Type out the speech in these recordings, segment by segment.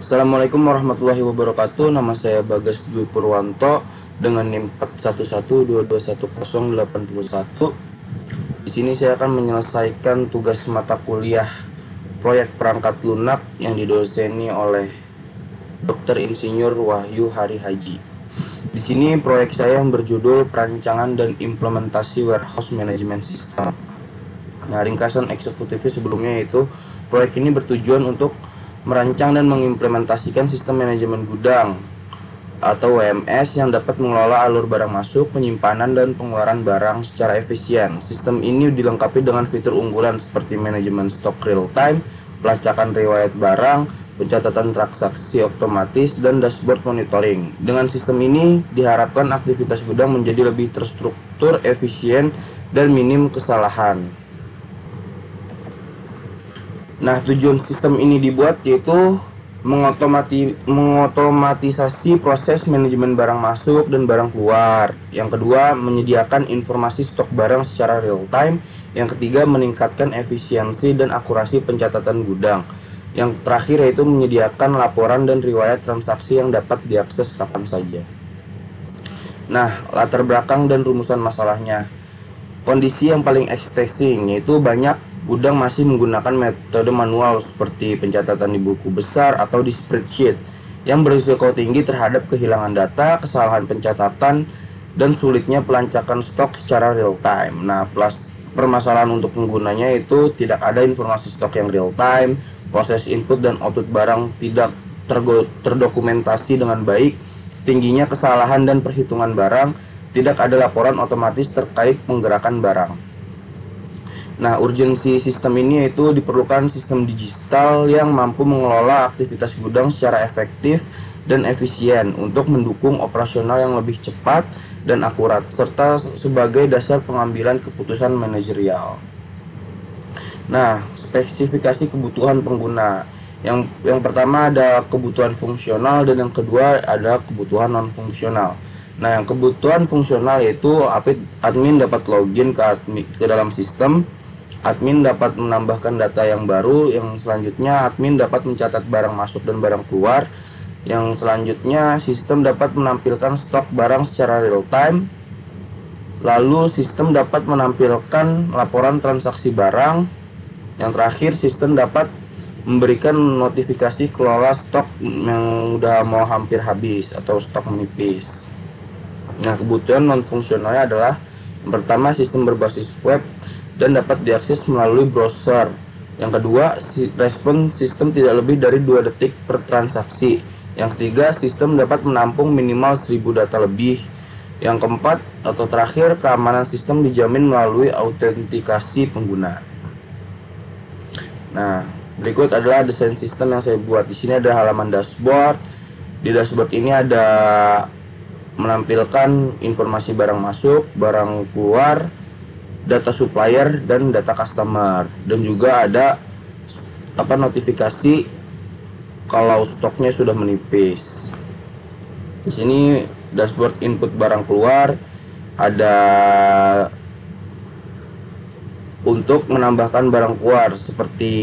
Assalamualaikum warahmatullahi wabarakatuh. Nama saya Bagas Dwi Purwanto dengan NIM 4112218081. Di sini saya akan menyelesaikan tugas mata kuliah proyek perangkat lunak yang didoseni oleh Dr. Insinyur Wahyu Hari Haji. Di sini proyek saya yang berjudul Perancangan dan Implementasi Warehouse Management System. Nah, ringkasan eksekutifnya sebelumnya yaitu proyek ini bertujuan untuk merancang dan mengimplementasikan sistem manajemen gudang atau WMS yang dapat mengelola alur barang masuk, penyimpanan, dan pengeluaran barang secara efisien. Sistem ini dilengkapi dengan fitur unggulan seperti manajemen stok real time, pelacakan riwayat barang, pencatatan transaksi otomatis, dan dashboard monitoring. Dengan sistem ini diharapkan aktivitas gudang menjadi lebih terstruktur, efisien, dan minim kesalahan. Nah, tujuan sistem ini dibuat yaitu mengotomatisasi proses manajemen barang masuk dan barang keluar. Yang kedua, menyediakan informasi stok barang secara real time. Yang ketiga, meningkatkan efisiensi dan akurasi pencatatan gudang. Yang terakhir yaitu menyediakan laporan dan riwayat transaksi yang dapat diakses kapan saja. Nah, latar belakang dan rumusan masalahnya. Kondisi yang paling ekstensing yaitu banyak gudang masih menggunakan metode manual seperti pencatatan di buku besar atau di spreadsheet yang berisiko tinggi terhadap kehilangan data, kesalahan pencatatan, dan sulitnya pelacakan stok secara real time. Nah, permasalahan untuk penggunanya itu tidak ada informasi stok yang real time, proses input dan output barang tidak terdokumentasi dengan baik, tingginya kesalahan dan perhitungan barang, tidak ada laporan otomatis terkait penggerakan barang. Nah, urgensi sistem ini yaitu diperlukan sistem digital yang mampu mengelola aktivitas gudang secara efektif dan efisien untuk mendukung operasional yang lebih cepat dan akurat, serta sebagai dasar pengambilan keputusan manajerial. Nah, spesifikasi kebutuhan pengguna. Yang pertama ada kebutuhan fungsional dan yang kedua ada kebutuhan non-fungsional. Nah, yang kebutuhan fungsional yaitu admin dapat login ke dalam sistem, admin dapat menambahkan data yang baru, yang selanjutnya admin dapat mencatat barang masuk dan barang keluar, yang selanjutnya sistem dapat menampilkan stok barang secara real time, lalu sistem dapat menampilkan laporan transaksi barang, yang terakhir sistem dapat memberikan notifikasi kelola stok yang udah mau hampir habis atau stok menipis. Nah, kebutuhan non fungsionalnya adalah yang pertama sistem berbasis web dan dapat diakses melalui browser. Yang kedua, respon sistem tidak lebih dari 2 detik per transaksi. Yang ketiga, sistem dapat menampung minimal 1000 data lebih. Yang keempat atau terakhir, keamanan sistem dijamin melalui autentikasi pengguna. Nah, berikut adalah desain sistem yang saya buat. Di sini ada halaman dashboard. Di dashboard ini ada menampilkan informasi barang masuk, barang keluar, data supplier dan data customer, dan juga ada notifikasi kalau stoknya sudah menipis. Di sini dashboard input barang keluar, ada untuk menambahkan barang keluar seperti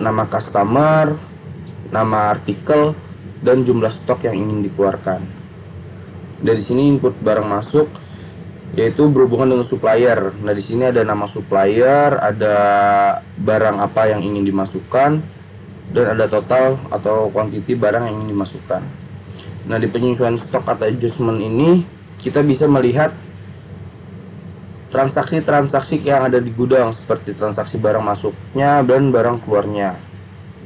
nama customer, nama artikel, dan jumlah stok yang ingin dikeluarkan. Dari sini input barang masuk yaitu berhubungan dengan supplier. Nah, di sini ada nama supplier, ada barang apa yang ingin dimasukkan, dan ada total atau quantity barang yang ingin dimasukkan. Nah, di penyesuaian stok atau adjustment ini kita bisa melihat transaksi-transaksi yang ada di gudang seperti transaksi barang masuknya dan barang keluarnya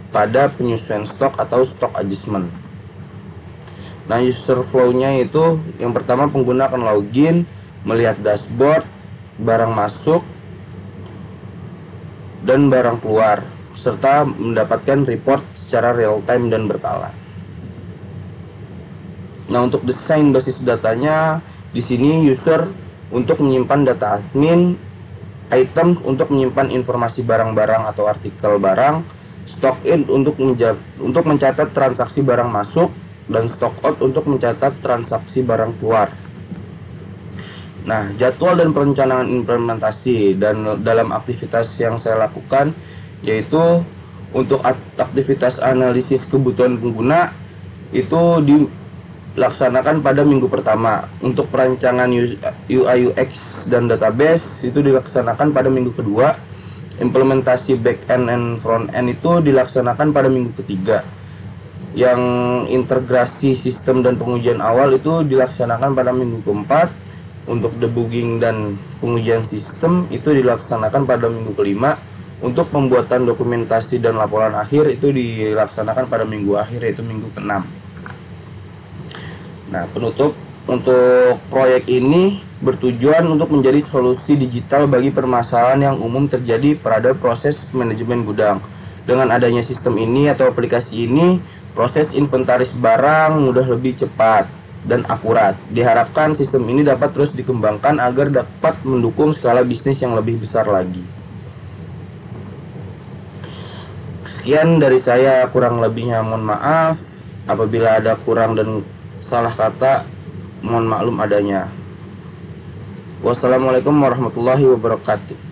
pada penyesuaian stok atau stock adjustment. Nah, user flow-nya itu yang pertama pengguna akan login, melihat dashboard, barang masuk dan barang keluar, serta mendapatkan report secara real time dan berkala. Nah, untuk desain basis datanya, di sini user untuk menyimpan data admin, items untuk menyimpan informasi barang-barang atau artikel barang, stock in untuk mencatat transaksi barang masuk, dan stock out untuk mencatat transaksi barang keluar. Nah, jadwal dan perencanaan implementasi dan dalam aktivitas yang saya lakukan yaitu Untuk aktivitas analisis kebutuhan pengguna itu dilaksanakan pada minggu pertama. Untuk perancangan UI UX dan database itu dilaksanakan pada minggu kedua. Implementasi back end and front end itu dilaksanakan pada minggu ketiga. Yang integrasi sistem dan pengujian awal itu dilaksanakan pada minggu keempat. Untuk debugging dan pengujian sistem itu dilaksanakan pada minggu kelima. Untuk pembuatan dokumentasi dan laporan akhir itu dilaksanakan pada minggu akhir, yaitu minggu ke-6. Nah, penutup untuk proyek ini bertujuan untuk menjadi solusi digital bagi permasalahan yang umum terjadi pada proses manajemen gudang. Dengan adanya sistem ini atau aplikasi ini, proses inventaris barang mudah lebih cepat dan akurat. Diharapkan sistem ini dapat terus dikembangkan agar dapat mendukung skala bisnis yang lebih besar lagi. Sekian dari saya, kurang lebihnya mohon maaf. Apabila ada kurang dan salah kata, mohon maklum adanya. Wassalamualaikum warahmatullahi wabarakatuh.